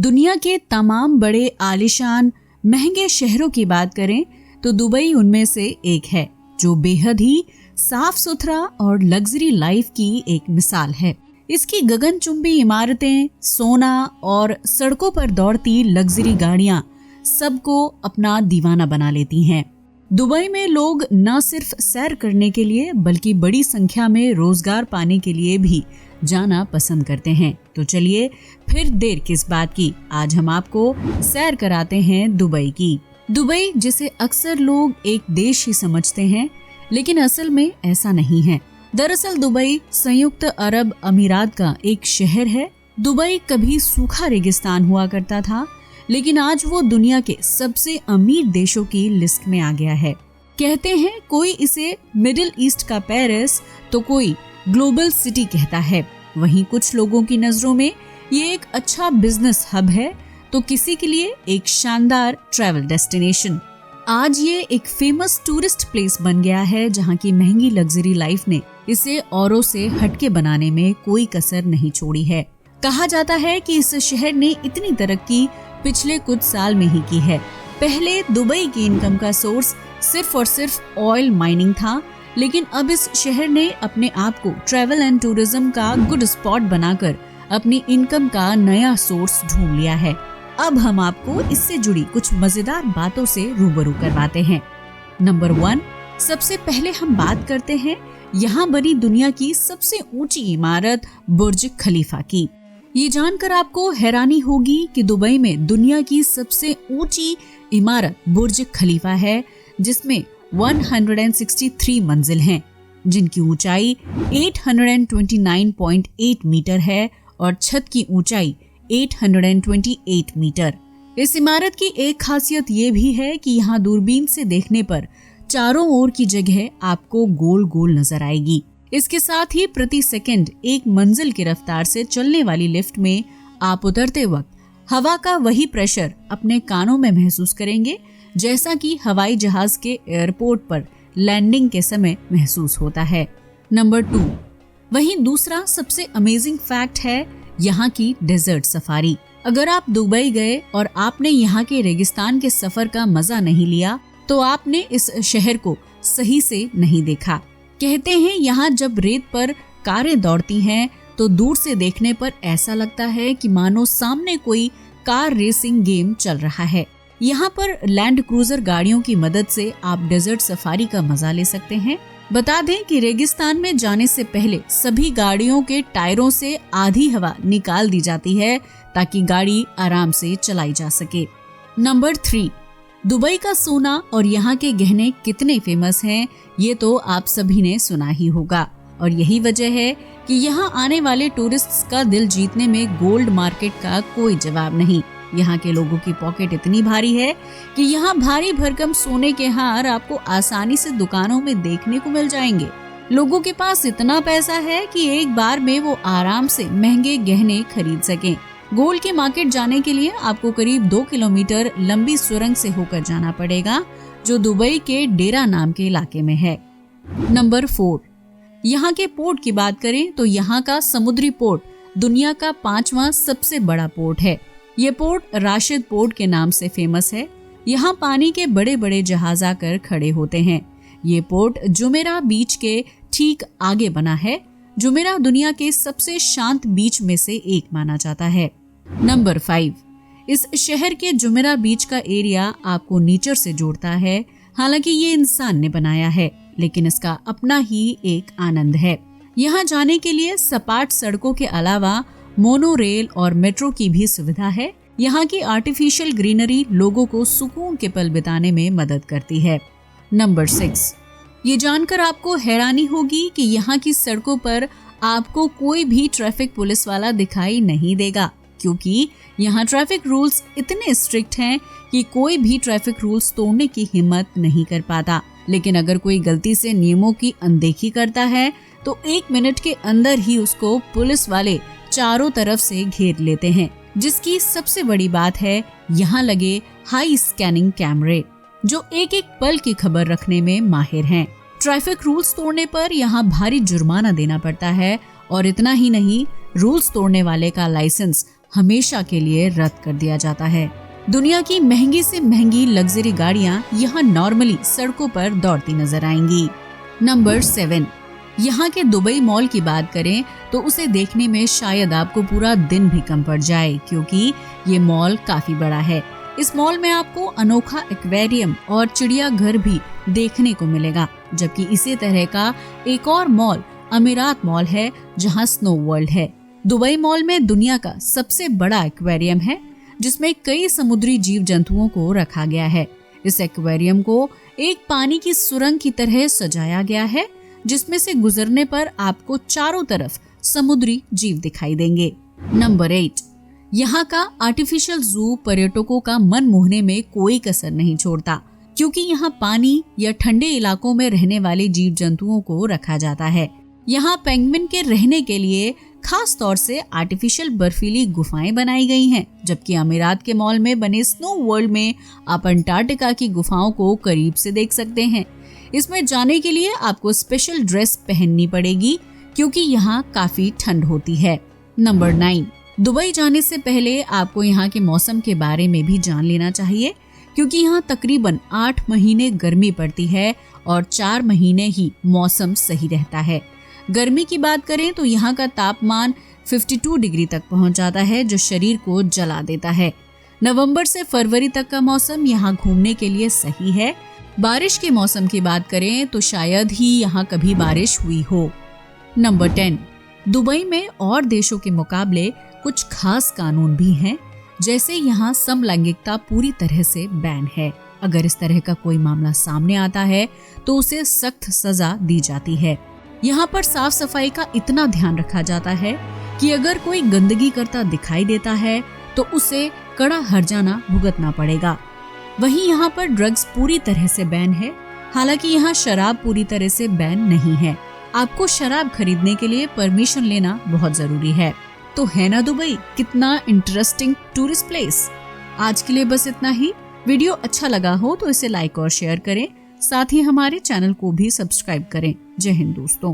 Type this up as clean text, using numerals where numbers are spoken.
दुनिया के तमाम बड़े आलीशान महंगे शहरों की बात करें तो दुबई उनमें से एक है, जो बेहद ही साफ सुथरा और लग्जरी लाइफ की एक मिसाल है। इसकी गगनचुंबी इमारतें, सोना और सड़कों पर दौड़ती लग्जरी गाड़ियां सबको अपना दीवाना बना लेती हैं। दुबई में लोग न सिर्फ सैर करने के लिए बल्कि बड़ी संख्या में रोजगार पाने के लिए भी जाना पसंद करते हैं। तो चलिए फिर देर किस बात की, आज हम आपको सैर कराते हैं दुबई की। दुबई जिसे अक्सर लोग एक देश ही समझते हैं, लेकिन असल में ऐसा नहीं है। दरअसल दुबई संयुक्त अरब अमीरात का एक शहर है। दुबई कभी सूखा रेगिस्तान हुआ करता था, लेकिन आज वो दुनिया के सबसे अमीर देशों की लिस्ट में आ गया है। कहते हैं कोई इसे मिडिल ईस्ट का पेरिस तो कोई ग्लोबल सिटी कहता है। वहीं कुछ लोगों की नजरों में ये एक अच्छा बिजनेस हब है, तो किसी के लिए एक शानदार ट्रैवल डेस्टिनेशन। आज ये एक फेमस टूरिस्ट प्लेस बन गया है, जहाँ की महंगी लग्जरी लाइफ ने इसे औरों से हटके बनाने में कोई कसर नहीं छोड़ी है। कहा जाता है कि इस शहर ने इतनी तरक्की पिछले कुछ साल में ही की है। पहले दुबई की इनकम का सोर्स सिर्फ और सिर्फ ऑयल माइनिंग था, लेकिन अब इस शहर ने अपने आप को ट्रैवल एंड टूरिज्म का गुड स्पॉट बनाकर अपनी इनकम का नया सोर्स ढूंढ लिया है। अब हम आपको इससे जुड़ी कुछ मजेदार बातों से रूबरू करवाते हैं। नंबर 1, सबसे पहले हम बात करते हैं यहाँ बनी दुनिया की सबसे ऊंची इमारत बुर्ज खलीफा की। ये जानकर आपको हैरानी होगी कि दुबई में दुनिया की सबसे ऊंची इमारत बुर्ज खलीफा है, जिसमें 163 मंजिल हैं, जिनकी ऊंचाई 829.8 मीटर है और छत की ऊंचाई 828 मीटर। इस इमारत की एक खासियत ये भी है कि यहाँ दूरबीन से देखने पर चारों ओर की जगह आपको गोल गोल नजर आएगी। इसके साथ ही प्रति सेकंड 1 मंजिल की रफ्तार से चलने वाली लिफ्ट में आप उतरते वक्त हवा का वही प्रेशर अपने कानों में महसूस करेंगे, जैसा कि हवाई जहाज के एयरपोर्ट पर लैंडिंग के समय महसूस होता है। नंबर 2, वहीं दूसरा सबसे अमेजिंग फैक्ट है यहाँ की डेजर्ट सफारी। अगर आप दुबई गए और आपने यहाँ के रेगिस्तान के सफर का मजा नहीं लिया, तो आपने इस शहर को सही से नहीं देखा। कहते हैं यहाँ जब रेत पर कारें दौड़ती हैं तो दूर से देखने पर ऐसा लगता है कि मानो सामने कोई कार रेसिंग गेम चल रहा है। यहाँ पर लैंड क्रूजर गाड़ियों की मदद से आप डेजर्ट सफारी का मजा ले सकते हैं। बता दें कि रेगिस्तान में जाने से पहले सभी गाड़ियों के टायरों से आधी हवा निकाल दी जाती है, ताकि गाड़ी आराम से चलाई जा सके। नंबर 3, दुबई का सोना और यहाँ के गहने कितने फेमस हैं, ये तो आप सभी ने सुना ही होगा। और यही वजह है कि यहाँ आने वाले टूरिस्ट्स का दिल जीतने में गोल्ड मार्केट का कोई जवाब नहीं। यहाँ के लोगों की पॉकेट इतनी भारी है कि यहाँ भारी भरकम सोने के हार आपको आसानी से दुकानों में देखने को मिल जाएंगे। लोगों के पास इतना पैसा है कि एक बार में वो आराम से महंगे गहने खरीद सकें। गोल्ड के मार्केट जाने के लिए आपको करीब 2 किलोमीटर लंबी सुरंग से होकर जाना पड़ेगा, जो दुबई के डेरा नाम के इलाके में है। नंबर 4, यहाँ के पोर्ट की बात करें तो यहाँ का समुद्री पोर्ट दुनिया का 5वां सबसे बड़ा पोर्ट है। ये पोर्ट राशिद पोर्ट के नाम से फेमस है। यहाँ पानी के बड़े बड़े जहाज आकर खड़े होते हैं। ये पोर्ट जुमेरा बीच के ठीक आगे बना है। जुमेरा दुनिया के सबसे शांत बीच में से एक माना जाता है। नंबर 5, इस शहर के जुमेरा बीच का एरिया आपको नेचर से जोड़ता है। हालांकि ये इंसान ने बनाया है, लेकिन इसका अपना ही एक आनंद है। यहाँ जाने के लिए सपाट सड़कों के अलावा मोनो रेल और मेट्रो की भी सुविधा है। यहाँ की आर्टिफिशियल ग्रीनरी लोगों को सुकून के पल बिताने में मदद करती है। नंबर 6, ये जानकर आपको हैरानी होगी कि यहाँ की सड़कों पर आपको कोई भी ट्रैफिक पुलिस वाला दिखाई नहीं देगा, क्योंकि यहाँ ट्रैफिक रूल्स इतने स्ट्रिक्ट हैं कि कोई भी ट्रैफिक रूल्स तोड़ने की हिम्मत नहीं कर पाता। लेकिन अगर कोई गलती से नियमों की अनदेखी करता है तो 1 मिनट के अंदर ही उसको पुलिस वाले चारों तरफ से घेर लेते हैं। जिसकी सबसे बड़ी बात है यहाँ लगे हाई स्कैनिंग कैमरे, जो एक एक पल की खबर रखने में माहिर हैं। ट्रैफिक रूल्स तोड़ने पर यहाँ भारी जुर्माना देना पड़ता है, और इतना ही नहीं, रूल्स तोड़ने वाले का लाइसेंस हमेशा के लिए रद्द कर दिया जाता है। दुनिया की महंगी से महंगी लग्जरी गाड़ियां यहाँ नॉर्मली सड़कों पर दौड़ती नजर आएंगी। नंबर 7, यहाँ के दुबई मॉल की बात करें तो उसे देखने में शायद आपको पूरा दिन भी कम पड़ जाए, क्योंकि ये मॉल काफी बड़ा है। इस मॉल में आपको अनोखा एक्वेरियम और चिड़ियाघर भी देखने को मिलेगा, जबकि इसी तरह का एक और मॉल अमीरात मॉल है जहां स्नो वर्ल्ड है। दुबई मॉल में दुनिया का सबसे बड़ा एक्वेरियम है, जिसमें कई समुद्री जीव जंतुओं को रखा गया है। इस एक्वेरियम को एक पानी की सुरंग की तरह सजाया गया है, जिसमें से गुजरने पर आपको चारों तरफ समुद्री जीव दिखाई देंगे। नंबर 8, यहाँ का आर्टिफिशियल जू पर्यटकों का मन मोहने में कोई कसर नहीं छोड़ता, क्योंकि यहाँ पानी या ठंडे इलाकों में रहने वाले जीव जंतुओं को रखा जाता है। यहाँ पेंगुइन के रहने के लिए खास तौर से आर्टिफिशियल बर्फीली गुफाएं बनाई गई हैं, जबकि अमीरात के मॉल में बने स्नो वर्ल्ड में आप अंटार्कटिका की गुफाओं को करीब से देख सकते हैं। इसमें जाने के लिए आपको स्पेशल ड्रेस पहननी पड़ेगी, क्योंकि यहाँ काफी ठंड होती है। नंबर 9, दुबई जाने से पहले आपको यहाँ के मौसम के बारे में भी जान लेना चाहिए, क्योंकि यहाँ तकरीबन 8 महीने गर्मी पड़ती है और 4 महीने ही मौसम सही रहता है। गर्मी की बात करें तो यहाँ का तापमान 52 डिग्री तक पहुँच जाता है, जो शरीर को जला देता है। नवंबर से फरवरी तक का मौसम यहाँ घूमने के लिए सही है। बारिश के मौसम की बात करें तो शायद ही यहाँ कभी बारिश हुई हो। नंबर 10, दुबई में और देशों के मुकाबले कुछ खास कानून भी हैं, जैसे यहाँ समलैंगिकता पूरी तरह से बैन है। अगर इस तरह का कोई मामला सामने आता है तो उसे सख्त सजा दी जाती है। यहाँ पर साफ सफाई का इतना ध्यान रखा जाता है कि अगर कोई गंदगी करता दिखाई देता है तो उसे कड़ा हर्जाना भुगतना पड़ेगा। वहीं यहाँ पर ड्रग्स पूरी तरह से बैन है, हालांकि यहाँ शराब पूरी तरह से बैन नहीं है। आपको शराब खरीदने के लिए परमिशन लेना बहुत जरूरी है। तो है ना दुबई कितना इंटरेस्टिंग टूरिस्ट प्लेस। आज के लिए बस इतना ही। वीडियो अच्छा लगा हो तो इसे लाइक और शेयर करें, साथ ही हमारे चैनल को भी सब्सक्राइब करें। जय हिंद दोस्तों।